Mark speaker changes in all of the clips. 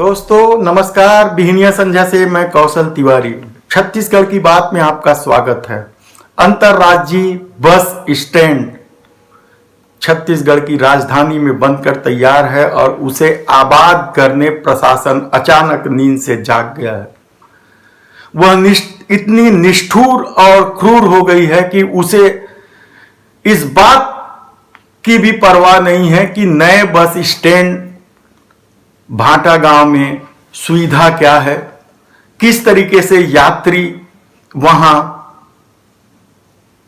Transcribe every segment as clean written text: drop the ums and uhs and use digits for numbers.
Speaker 1: दोस्तों नमस्कार। बिहनिया संध्या से मैं कौशल तिवारी छत्तीसगढ़ की बात में आपका स्वागत है। अंतर्राज्यीय बस स्टैंड छत्तीसगढ़ की राजधानी में बनकर तैयार है और उसे आबाद करने प्रशासन अचानक नींद से जाग गया है। वह इतनी निष्ठुर और क्रूर हो गई है कि उसे इस बात की भी परवाह नहीं है कि नए बस स्टैंड भाटा गांव में सुविधा क्या है, किस तरीके से यात्री वहां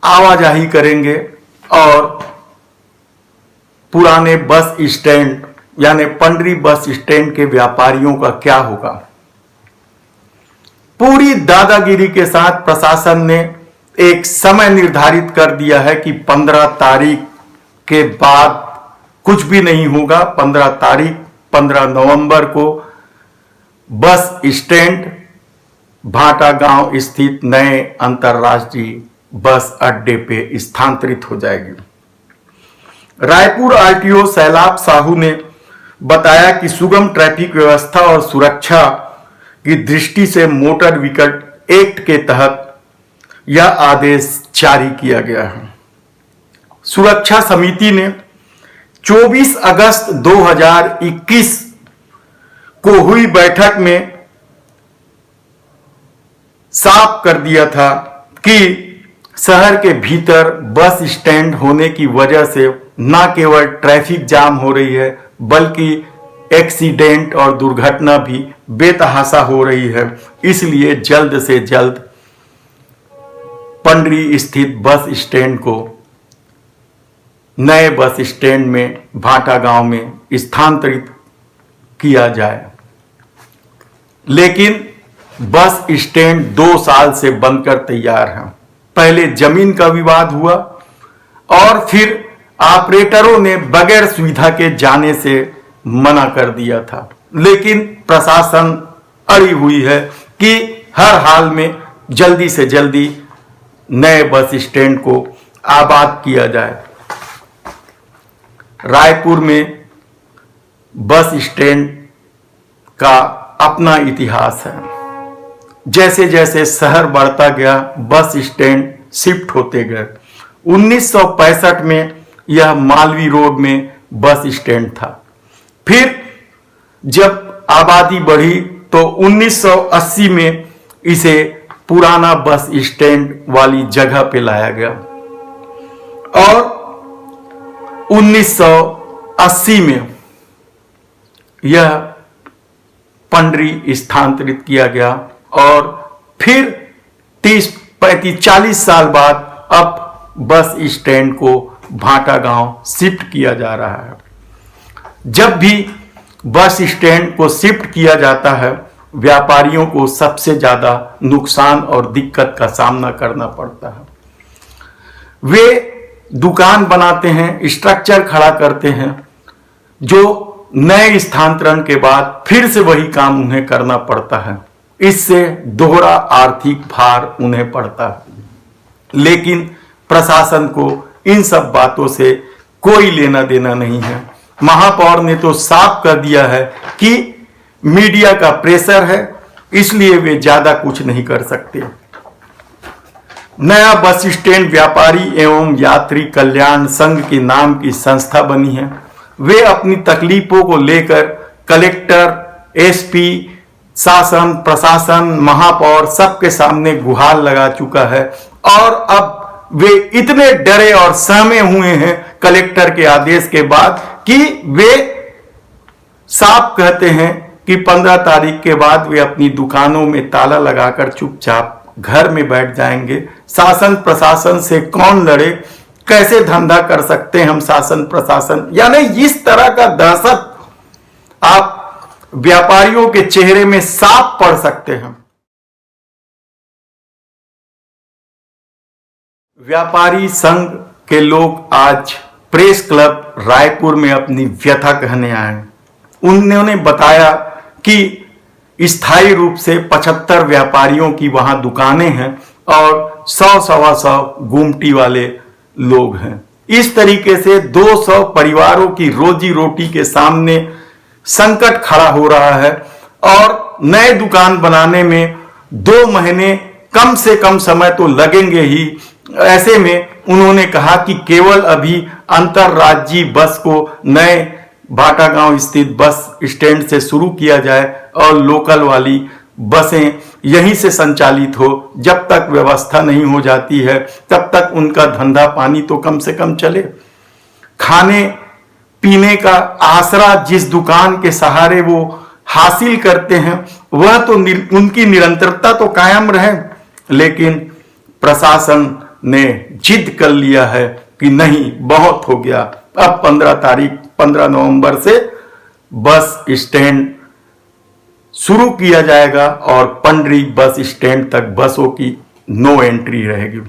Speaker 1: आवाजाही करेंगे और पुराने बस स्टैंड यानी पंडरी बस स्टैंड के व्यापारियों का क्या होगा। पूरी दादागिरी के साथ प्रशासन ने एक समय निर्धारित कर दिया है कि 15 तारीख के बाद कुछ भी नहीं होगा। 15 नवंबर को बस स्टैंड भाटा गांव स्थित नए अंतर्राष्ट्रीय बस अड्डे पे स्थानांतरित हो जाएगी। रायपुर आरटीओ सैलाब साहू ने बताया कि सुगम ट्रैफिक व्यवस्था और सुरक्षा की दृष्टि से मोटर व्हीकल एक्ट के तहत यह आदेश जारी किया गया है। सुरक्षा समिति ने 24 अगस्त 2021 को हुई बैठक में साफ कर दिया था कि शहर के भीतर बस स्टैंड होने की वजह से न केवल ट्रैफिक जाम हो रही है बल्कि एक्सीडेंट और दुर्घटना भी बेतहाशा हो रही है। इसलिए जल्द से जल्द पंडरी स्थित बस स्टैंड को नए बस स्टैंड में भाटा गांव में स्थानांतरित किया जाए। लेकिन बस स्टैंड 2 साल से बनकर तैयार है। पहले जमीन का विवाद हुआ और फिर ऑपरेटरों ने बगैर सुविधा के जाने से मना कर दिया था। लेकिन प्रशासन अड़ी हुई है कि हर हाल में जल्दी से जल्दी नए बस स्टैंड को आबाद किया जाए। रायपुर में बस स्टैंड का अपना इतिहास है। जैसे जैसे शहर बढ़ता गया बस स्टैंड शिफ्ट होते गए। 1965 में यह मालवी रोड में बस स्टैंड था। फिर जब आबादी बढ़ी तो 1980 में इसे पुराना बस स्टैंड वाली जगह पे लाया गया और 1980 में यह पंडरी स्थानांतरित किया गया और फिर 30, 35, 40 साल बाद अब बस स्टैंड को भाटा गांव शिफ्ट किया जा रहा है। जब भी बस स्टैंड को शिफ्ट किया जाता है व्यापारियों को सबसे ज्यादा नुकसान और दिक्कत का सामना करना पड़ता है। वे दुकान बनाते हैं, स्ट्रक्चर खड़ा करते हैं, जो नए स्थानांतरण के बाद फिर से वही काम उन्हें करना पड़ता है। इससे दोहरा आर्थिक भार उन्हें पड़ता है। लेकिन प्रशासन को इन सब बातों से कोई लेना देना नहीं है। महापौर ने तो साफ कर दिया है कि मीडिया का प्रेशर है, इसलिए वे ज्यादा कुछ नहीं कर सकते। नया बस स्टैंड व्यापारी एवं यात्री कल्याण संघ के नाम की संस्था बनी है। वे अपनी तकलीफों को लेकर कलेक्टर, एसपी, शासन, प्रशासन, महापौर सबके सामने गुहार लगा चुका है और अब वे इतने डरे और सहमे हुए हैं कलेक्टर के आदेश के बाद कि वे साफ कहते हैं कि 15 तारीख के बाद वे अपनी दुकानों में ताला लगाकर चुपचाप घर में बैठ जाएंगे। शासन प्रशासन से कौन लड़े, कैसे धंधा कर सकते हैं हम शासन प्रशासन, यानी इस तरह का दहशत आप व्यापारियों के चेहरे में साफ पड़ सकते हैं। व्यापारी संघ के लोग आज प्रेस क्लब रायपुर में अपनी व्यथा कहने आए। उन्होंने बताया कि स्थायी रूप से 75 व्यापारियों की वहां दुकानें हैं और 100-125 गुमटी वाले लोग हैं। इस तरीके से 200 परिवारों की रोजी रोटी के सामने संकट खड़ा हो रहा है और नए दुकान बनाने में 2 महीने कम से कम समय तो लगेंगे ही। ऐसे में उन्होंने कहा कि केवल अभी अंतरराज्यीय बस को नए भाटागांव स्थित बस स्टैंड से शुरू किया जाए और लोकल वाली बसें यहीं से संचालित हो। जब तक व्यवस्था नहीं हो जाती है तब तक उनका धंधा पानी तो कम से कम चले। खाने पीने का आसरा जिस दुकान के सहारे वो हासिल करते हैं वह तो उनकी निरंतरता तो कायम रहे, लेकिन प्रशासन ने जिद कर लिया है कि नहीं, बहुत हो गया। अब 15 नवंबर से बस स्टैंड शुरू किया जाएगा और पंडरी बस स्टैंड तक बसों की नो एंट्री रहेगी।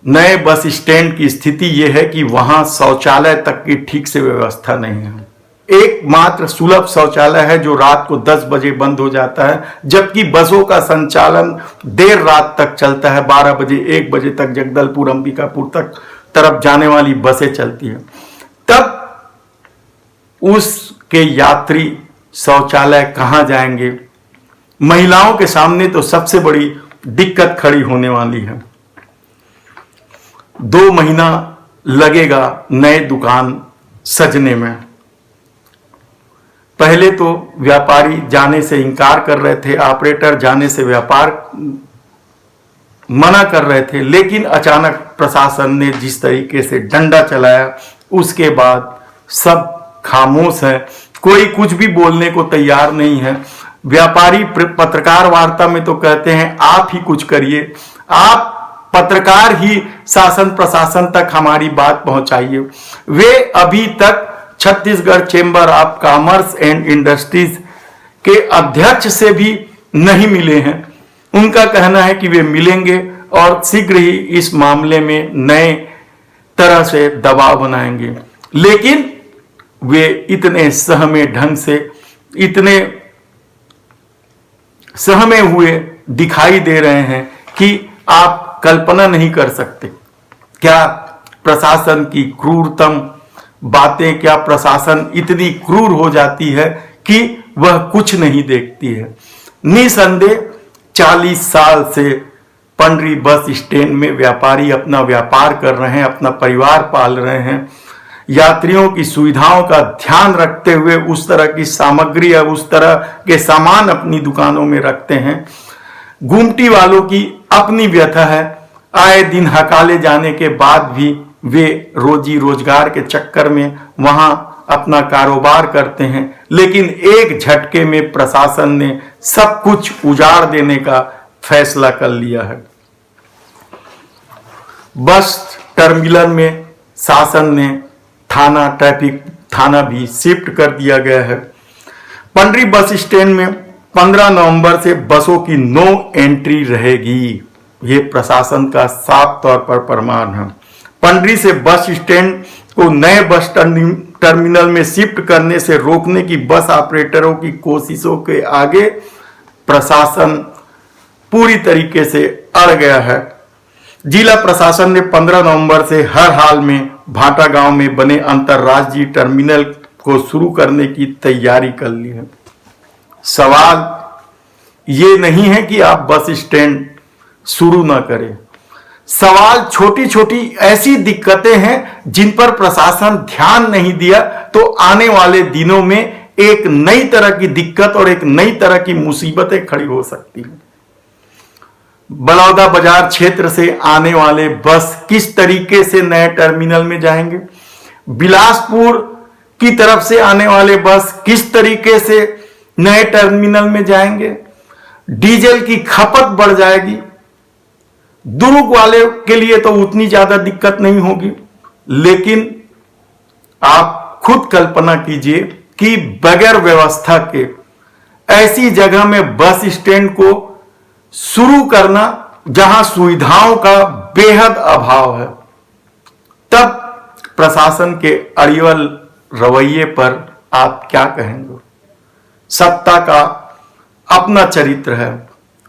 Speaker 1: नए बस स्टैंड की स्थिति यह है कि वहां शौचालय तक की ठीक से व्यवस्था नहीं है। एकमात्र सुलभ शौचालय है जो रात को 10 बजे बंद हो जाता है, जबकि बसों का संचालन देर रात तक चलता है। 12 बजे 1 बजे तक जगदलपुर अंबिकापुर तक तरफ जाने वाली बसें चलती हैं। तब उसके यात्री शौचालय कहां जाएंगे? महिलाओं के सामने तो सबसे बड़ी दिक्कत खड़ी होने वाली है। 2 महीना लगेगा नए दुकान सजने में। पहले तो व्यापारी जाने से इनकार कर रहे थे, ऑपरेटर जाने से व्यापार मना कर रहे थे, लेकिन अचानक प्रशासन ने जिस तरीके से डंडा चलाया उसके बाद सब खामोश है, कोई कुछ भी बोलने को तैयार नहीं है। व्यापारी पत्रकार वार्ता में तो कहते हैं आप ही कुछ करिए, आप पत्रकार ही शासन प्रशासन तक हमारी बात पहुंचाइए। वे अभी तक Chhattisgarh chamber of commerce and industries के अध्यक्ष से भी नहीं मिले हैं। उनका कहना है कि वे मिलेंगे और शीघ्र ही इस मामले में नए तरह से दबाव बनाएंगे, लेकिन वे इतने सहमे ढंग से, इतने सहमे हुए दिखाई दे रहे हैं कि आप कल्पना नहीं कर सकते। क्या प्रशासन की क्रूरतम बातें, क्या प्रशासन इतनी क्रूर हो जाती है कि वह कुछ नहीं देखती है। निसंदेह 40 साल से पंडरी बस स्टैंड में व्यापारी अपना व्यापार कर रहे हैं, अपना परिवार पाल रहे हैं। यात्रियों की सुविधाओं का ध्यान रखते हुए उस तरह की सामग्री या उस तरह के सामान अपनी दुकानों में रखते हैं। गुमटी वालों की अपनी व्यथा है, आए दिन हकाले जाने के बाद भी वे रोजी रोजगार के चक्कर में वहां अपना कारोबार करते हैं, लेकिन एक झटके में प्रशासन ने सब कुछ उजाड़ देने का फैसला कर लिया है। बस टर्मिनल में शासन ने ट्रैफिक थाना भी शिफ्ट कर दिया गया है। पंडरी बस स्टैंड में 15 नवंबर से बसों की नो एंट्री रहेगी, ये प्रशासन का साफ तौर पर प्रमाण है। पंडरी से बस स्टैंड को नए बस टर्मिनल में शिफ्ट करने से रोकने की बस ऑपरेटरों की कोशिशों के आगे प्रशासन पूरी तरीके से अड़ गया है। जिला प्रशासन ने 15 नवंबर से हर हाल में भाटागांव में बने अंतरराज्यीय टर्मिनल को शुरू करने की तैयारी कर ली है। सवाल ये नहीं है कि आप बस स्टैंड शुरू ना करें, सवाल छोटी छोटी ऐसी दिक्कतें हैं जिन पर प्रशासन ध्यान नहीं दिया तो आने वाले दिनों में एक नई तरह की दिक्कत और एक नई तरह की मुसीबतें खड़ी हो सकती हैं। बलौदा बाजार क्षेत्र से आने वाले बस किस तरीके से नए टर्मिनल में जाएंगे, बिलासपुर की तरफ से आने वाले बस किस तरीके से नए टर्मिनल में जाएंगे। डीजल की खपत बढ़ जाएगी। दुर्ग वाले के लिए तो उतनी ज्यादा दिक्कत नहीं होगी, लेकिन आप खुद कल्पना कीजिए कि बगैर व्यवस्था के ऐसी जगह में बस स्टैंड को शुरू करना जहां सुविधाओं का बेहद अभाव है, तब प्रशासन के अड़ियल रवैये पर आप क्या कहेंगे। सत्ता का अपना चरित्र है।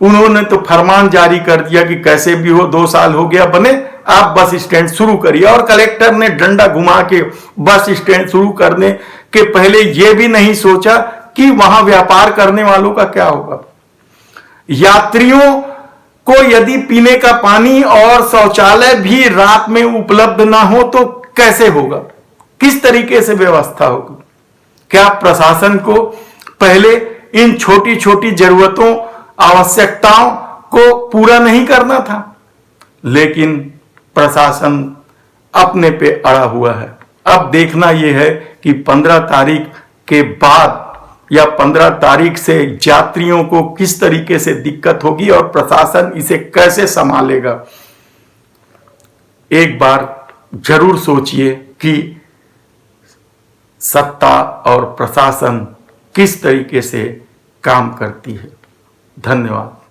Speaker 1: उन्होंने तो फरमान जारी कर दिया कि कैसे भी हो 2 साल हो गया बने, आप बस स्टैंड शुरू करिए, और कलेक्टर ने डंडा घुमा के बस स्टैंड शुरू करने के पहले यह भी नहीं सोचा कि वहां व्यापार करने वालों का क्या होगा? यात्रियों को यदि पीने का पानी और शौचालय भी रात में उपलब्ध ना हो तो कैसे होगा? किस तरीके से व्यवस्था होगी? क्या प्रशासन को पहले इन छोटी छोटी जरूरतों, आवश्यकताओं को पूरा नहीं करना था? लेकिन प्रशासन अपने पे अड़ा हुआ है। अब देखना यह है कि 15 तारीख के बाद या 15 तारीख से यात्रियों को किस तरीके से दिक्कत होगी और प्रशासन इसे कैसे संभालेगा। एक बार जरूर सोचिए कि सत्ता और प्रशासन किस तरीके से काम करती है। धन्यवाद।